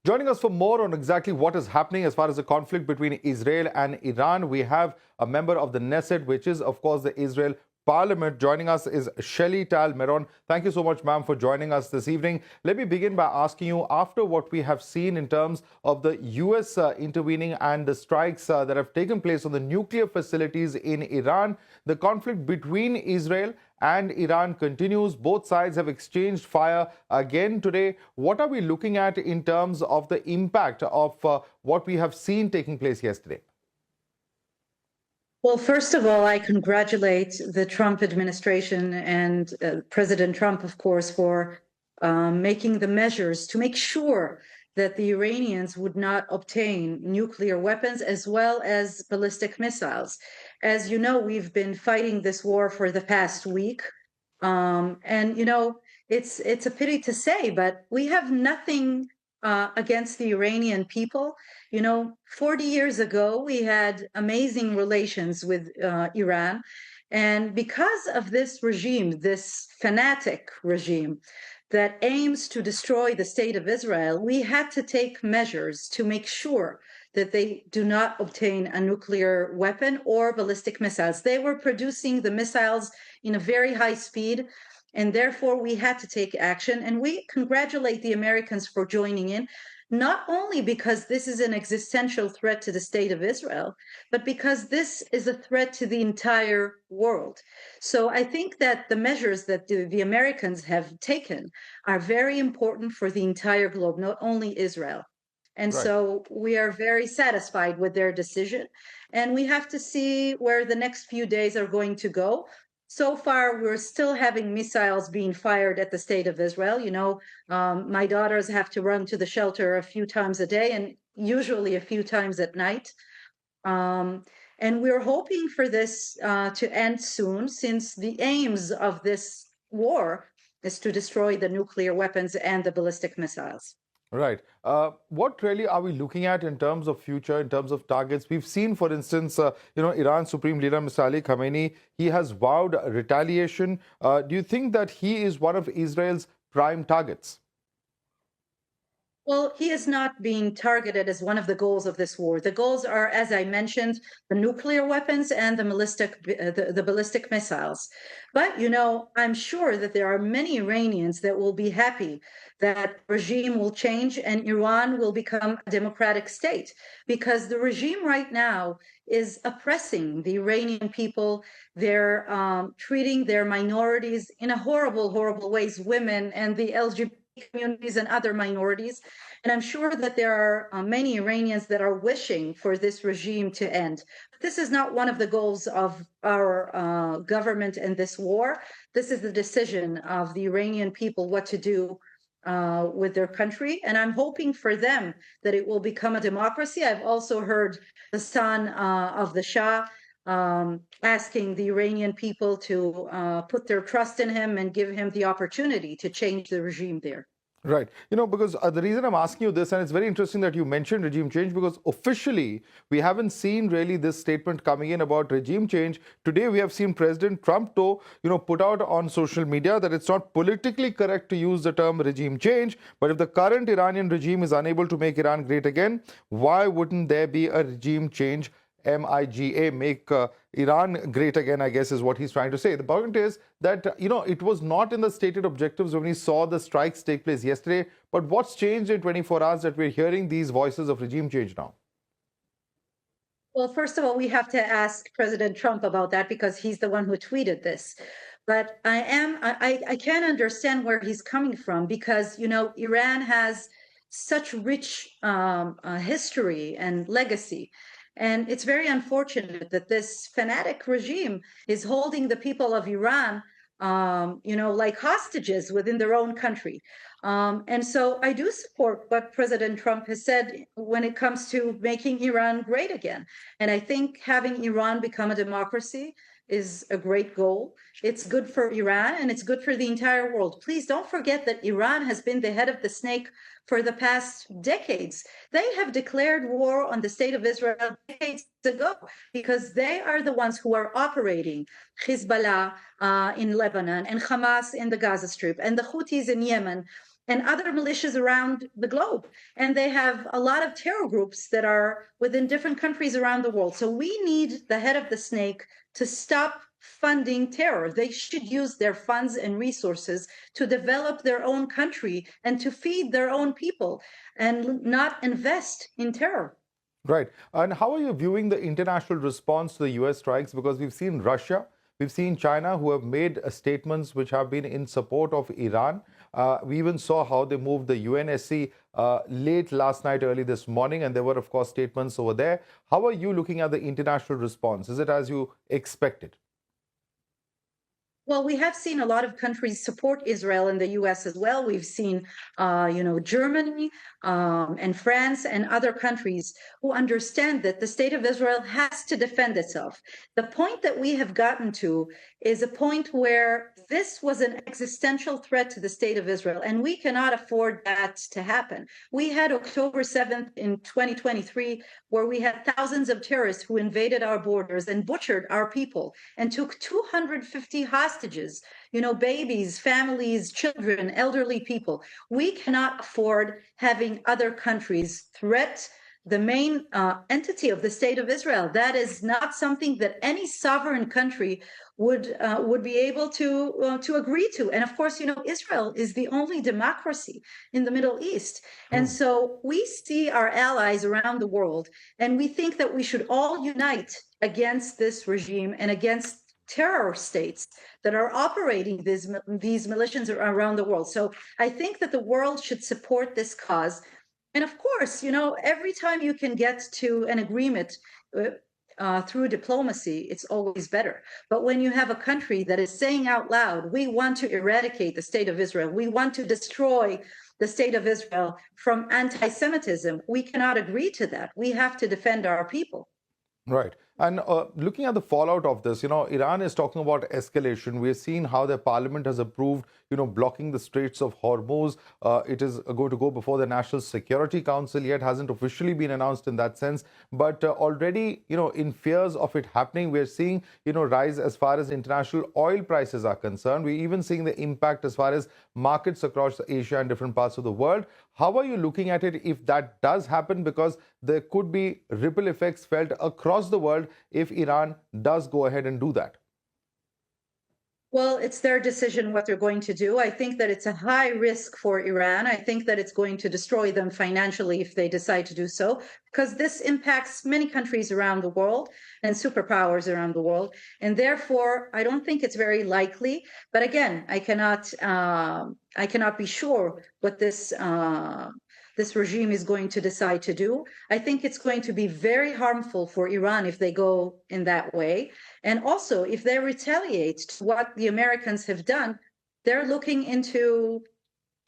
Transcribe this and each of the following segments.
Joining us for more on exactly what is happening as far as the conflict between Israel and Iran, we have a member of the Knesset, which is, of course, the Israel Parliament. Joining us is Shelly Tal Meron. Thank you so much, ma'am, for joining us this evening. Let me begin by asking you, after what we have seen in terms of the U.S. Intervening and the strikes that have taken place on the nuclear facilities in Iran, the conflict between Israel and Iran continues. Both sides have exchanged fire again today. What are we looking at in terms of the impact of what we have seen taking place yesterday? Well, first of all, I congratulate the Trump administration and President Trump, of course, for making the measures to make sure that the Iranians would not obtain nuclear weapons as well as ballistic missiles. As you know, we've been fighting this war for the past week. And, it's a pity to say, but we have nothing against the Iranian people. 40 years ago, we had amazing relations with Iran. And because of this regime, this fanatic regime that aims to destroy the state of Israel, we had to take measures to make sure that they do not obtain a nuclear weapon or ballistic missiles. They were producing the missiles in a very high speed, and therefore we had to take action. And we congratulate the Americans for joining in, not only because this is an existential threat to the state of Israel, but because this is a threat to the entire world. So I think that the measures that the Americans have taken are very important for the entire globe, not only Israel. And Right. so we are very satisfied with their decision. And we have to see where the next few days are going to go. So far, we're still having missiles being fired at the state of Israel. My daughters have to run to the shelter a few times a day and usually a few times at night. And we're hoping for this to end soon, since the aims of this war is to destroy the nuclear weapons and the ballistic missiles. Right. What really are we looking at in terms of future, in terms of targets? We've seen, for instance, Iran's Supreme Leader, Mr. Ali Khamenei, he has vowed retaliation. Do you think that he is one of Israel's prime targets? Well, he is not being targeted as one of the goals of this war. The goals are, as I mentioned, the nuclear weapons and the ballistic missiles. But, I'm sure that there are many Iranians that will be happy that regime will change and Iran will become a democratic state, because the regime right now is oppressing the Iranian people. They're treating their minorities in a horrible, horrible ways, women and the LGBT communities and other minorities. And I'm sure that there are many Iranians that are wishing for this regime to end. This is not one of the goals of our government in this war. This is the decision of the Iranian people what to do with their country. And I'm hoping for them that it will become a democracy. I've also heard the son of the Shah asking the Iranian people to put their trust in him and give him the opportunity to change the regime there. Right. Because the reason I'm asking you this, and it's very interesting that you mentioned regime change, because officially we haven't seen really this statement coming in about regime change. Today we have seen President Trump, though, put out on social media that it's not politically correct to use the term regime change. But if the current Iranian regime is unable to make Iran great again, why wouldn't there be a regime change? MIGA, make Iran great again, I guess, is what he's trying to say. The point is that, it was not in the stated objectives when we saw the strikes take place yesterday. But what's changed in 24 hours that we're hearing these voices of regime change now? Well, first of all, we have to ask President Trump about that because he's the one who tweeted this. But I can understand where he's coming from because, Iran has such rich history and legacy. And it's very unfortunate that this fanatic regime is holding the people of Iran, like hostages within their own country. And so I do support what President Trump has said when it comes to making Iran great again. And I think having Iran become a democracy is a great goal. It's good for Iran and it's good for the entire world. Please don't forget that Iran has been the head of the snake for the past decades. They have declared war on the state of Israel decades ago because they are the ones who are operating Hezbollah in Lebanon and Hamas in the Gaza Strip and the Houthis in Yemen. and other militias around the globe. And they have a lot of terror groups that are within different countries around the world. So we need the head of the snake to stop funding terror. They should use their funds and resources to develop their own country and to feed their own people and not invest in terror. Right. And how are you viewing the international response to the US strikes? Because we've seen Russia, we've seen China, who have made statements which have been in support of Iran. We even saw how they moved the UNSC late last night, early this morning, and there were, of course, statements over there. How are you looking at the international response? Is it as you expected? Well, we have seen a lot of countries support Israel and the U.S. as well. We've seen, Germany and France and other countries who understand that the state of Israel has to defend itself. The point that we have gotten to is a point where this was an existential threat to the state of Israel, and we cannot afford that to happen. We had October 7th in 2023, where we had thousands of terrorists who invaded our borders and butchered our people and took 250 hostages, babies, families, children, elderly people. We cannot afford having other countries threat the main entity of the state of Israel. That is not something that any sovereign country would be able to agree to. And of course, Israel is the only democracy in the Middle East. And so we see our allies around the world, and we think that we should all unite against this regime and against terror states that are operating these militias around the world. So I think that the world should support this cause. And of course, every time you can get to an agreement through diplomacy, it's always better. But when you have a country that is saying out loud, we want to eradicate the state of Israel, we want to destroy the state of Israel from anti-Semitism, we cannot agree to that. We have to defend our people. Right. And looking at the fallout of this, Iran is talking about escalation. We're seeing how their parliament has approved, blocking the Straits of Hormuz. It is going to go before the National Security Council, yet hasn't officially been announced in that sense. But already, in fears of it happening, we're seeing, rise as far as international oil prices are concerned. We're even seeing the impact as far as markets across Asia and different parts of the world. How are you looking at it if that does happen? Because there could be ripple effects felt across the world if Iran does go ahead and do that. Well, it's their decision what they're going to do. I think that it's a high risk for Iran. I think that it's going to destroy them financially if they decide to do so, because this impacts many countries around the world and superpowers around the world. And therefore, I don't think it's very likely. But again, I cannot be sure what this regime is going to decide to do. I think it's going to be very harmful for Iran if they go in that way. And also, if they retaliate to what the Americans have done, they're looking into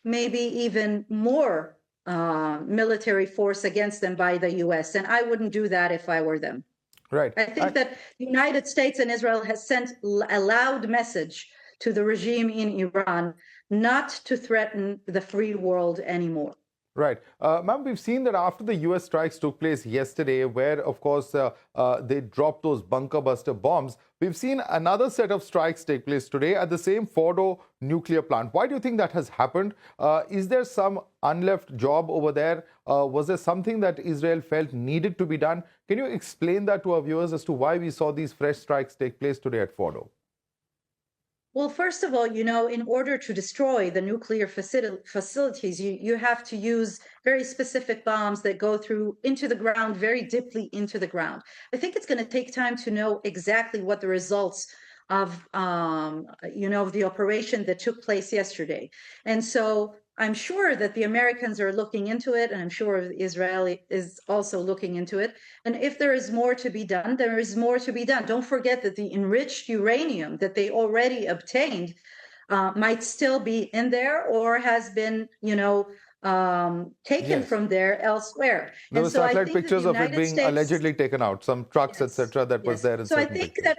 maybe even more military force against them by the U.S. And I wouldn't do that if I were them. Right. I think that the United States and Israel has sent a loud message to the regime in Iran not to threaten the free world anymore. Right. Ma'am, we've seen that after the US strikes took place yesterday, where, of course, they dropped those bunker buster bombs, we've seen another set of strikes take place today at the same Fordo nuclear plant. Why do you think that has happened? Is there some unleft job over there? Was there something that Israel felt needed to be done? Can you explain that to our viewers as to why we saw these fresh strikes take place today at Fordo? Well, first of all, in order to destroy the nuclear facilities, you have to use very specific bombs that go through into the ground, very deeply into the ground. I think it's going to take time to know exactly what the results of, of the operation that took place yesterday. And so I'm sure that the Americans are looking into it, and I'm sure Israel is also looking into it. And if there is more to be done, there is more to be done. Don't forget that the enriched uranium that they already obtained might still be in there or has been, taken from there elsewhere. There were satellite pictures of it being allegedly taken out, some trucks, etc., that was there in so certain pictures.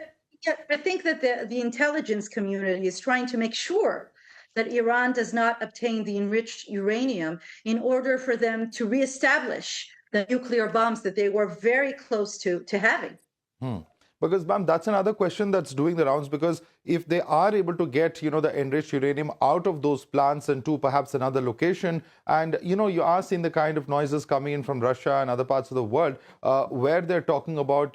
I think that the intelligence community is trying to make sure that Iran does not obtain the enriched uranium in order for them to reestablish the nuclear bombs that they were very close to having. Because, ma'am, that's another question that's doing the rounds. Because if they are able to get, the enriched uranium out of those plants and to perhaps another location, and, you are seeing the kind of noises coming in from Russia and other parts of the world where they're talking about,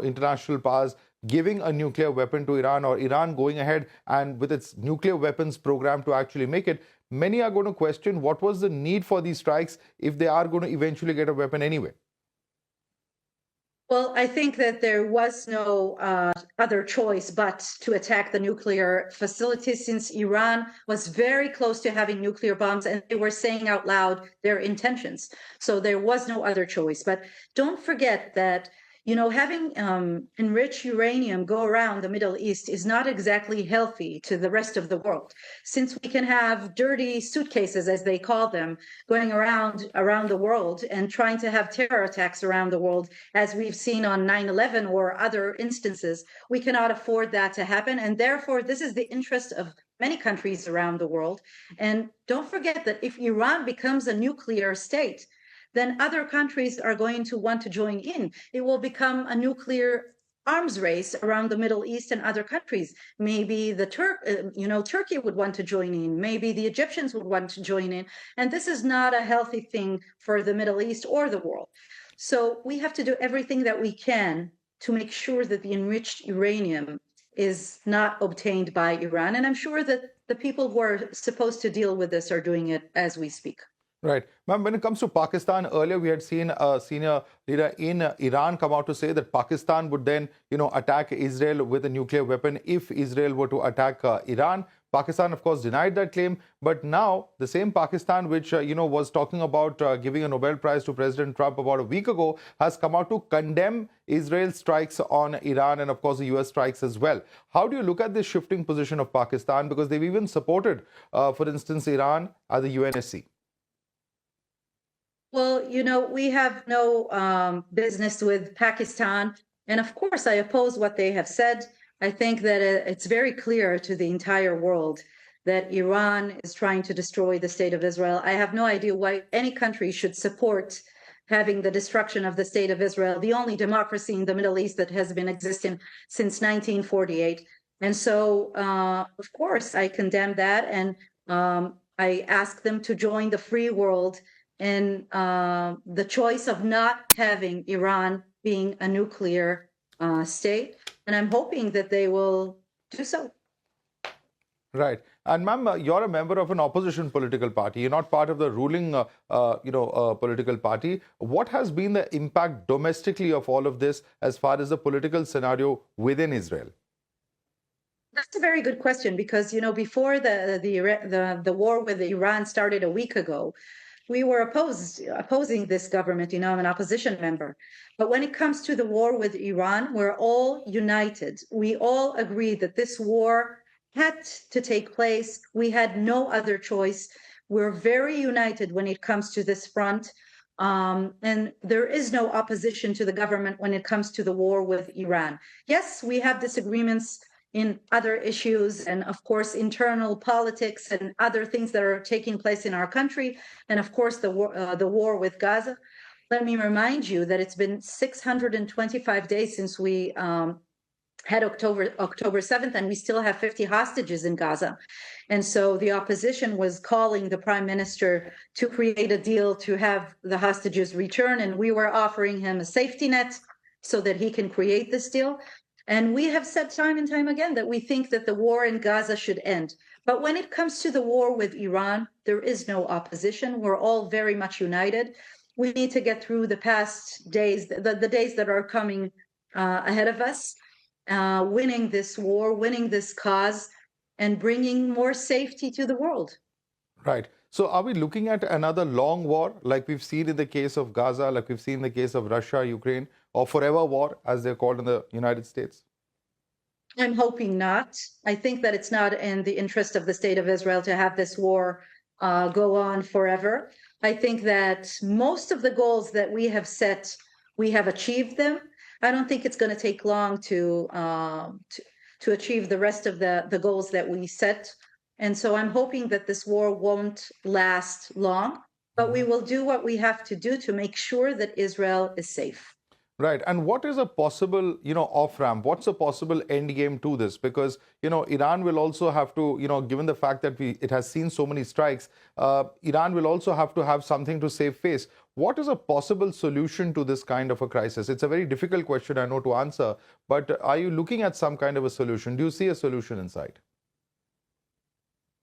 international powers giving a nuclear weapon to Iran, or Iran going ahead and with its nuclear weapons program to actually make it, many are going to question what was the need for these strikes if they are going to eventually get a weapon anyway. Well, I think that there was no other choice but to attack the nuclear facilities, since Iran was very close to having nuclear bombs and they were saying out loud their intentions. So there was no other choice. But don't forget that, having enriched uranium go around the Middle East is not exactly healthy to the rest of the world, since we can have dirty suitcases, as they call them, going around the world and trying to have terror attacks around the world, as we've seen on 9/11 or other instances. We cannot afford that to happen. And therefore, this is the interest of many countries around the world. And don't forget that if Iran becomes a nuclear state, then other countries are going to want to join in. It will become a nuclear arms race around the Middle East and other countries. Maybe Turkey would want to join in. Maybe the Egyptians would want to join in. And this is not a healthy thing for the Middle East or the world. So we have to do everything that we can to make sure that the enriched uranium is not obtained by Iran. And I'm sure that the people who are supposed to deal with this are doing it as we speak. Right. Ma'am, when it comes to Pakistan, earlier we had seen a senior leader in Iran come out to say that Pakistan would then, attack Israel with a nuclear weapon if Israel were to attack Iran. Pakistan, of course, denied that claim. But now, the same Pakistan, which, was talking about giving a Nobel Prize to President Trump about a week ago, has come out to condemn Israel's strikes on Iran and, of course, the US strikes as well. How do you look at this shifting position of Pakistan? Because they've even supported, for instance, Iran at the UNSC. Well, we have no business with Pakistan. And of course, I oppose what they have said. I think that it's very clear to the entire world that Iran is trying to destroy the state of Israel. I have no idea why any country should support having the destruction of the state of Israel, the only democracy in the Middle East that has been existing since 1948. And so, of course, I condemn that. And I ask them to join the free world in the choice of not having Iran being a nuclear state. And I'm hoping that they will do so. Right. And ma'am, you're a member of an opposition political party. You're not part of the ruling, political party. What has been the impact domestically of all of this as far as the political scenario within Israel? That's a very good question, because before the war with Iran started a week ago, we were opposing this government. I'm an opposition member. But when it comes to the war with Iran, we're all united. We all agree that this war had to take place. We had no other choice. We're very united when it comes to this front. And there is no opposition to the government when it comes to the war with Iran. Yes, we have disagreements in other issues, and of course internal politics and other things that are taking place in our country, and of course the war with Gaza. Let me remind you that it's been 625 days since we had October 7th, and we still have 50 hostages in Gaza. And so the opposition was calling the prime minister to create a deal to have the hostages return, and we were offering him a safety net so that he can create this deal. And we have said time and time again that we think that the war in Gaza should end. But when it comes to the war with Iran, there is no opposition. We're all very much united. We need to get through the past days, the days that are coming ahead of us, winning this war, winning this cause, and bringing more safety to the world. Right. So are we looking at another long war like we've seen in the case of Gaza, like we've seen in the case of Russia, Ukraine, or forever war, as they're called in the United States? I'm hoping not. I think that it's not in the interest of the state of Israel to have this war go on forever. I think that most of the goals that we have set, we have achieved them. I don't think it's going to take long to achieve the rest of the goals that we set. And so I'm hoping that this war won't last long, but we will do what we have to do to make sure that Israel is safe. Right. And what is a possible, off ramp? What's a possible end game to this? Because, Iran will also have to, given the fact that it has seen so many strikes, Iran will also have to have something to save face. What is a possible solution to this kind of a crisis? It's a very difficult question, I know, to answer, but are you looking at some kind of a solution? Do you see a solution in sight?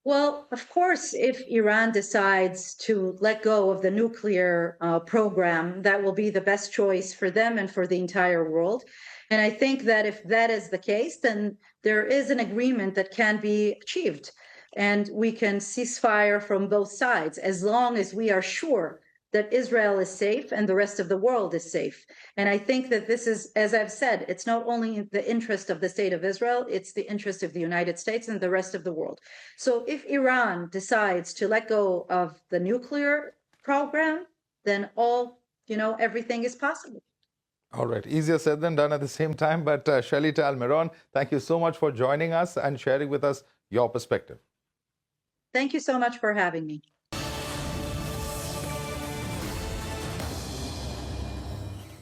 Well, of course, if Iran decides to let go of the nuclear program, that will be the best choice for them and for the entire world. And I think that if that is the case, then there is an agreement that can be achieved. And we can cease fire from both sides as long as we are sure that Israel is safe and the rest of the world is safe. And I think that this is, as I've said, it's not only in the interest of the state of Israel, it's the interest of the United States and the rest of the world. So if Iran decides to let go of the nuclear program, then everything is possible. All right. Easier said than done at the same time. But Shelly Tal Meron, thank you so much for joining us and sharing with us your perspective. Thank you so much for having me.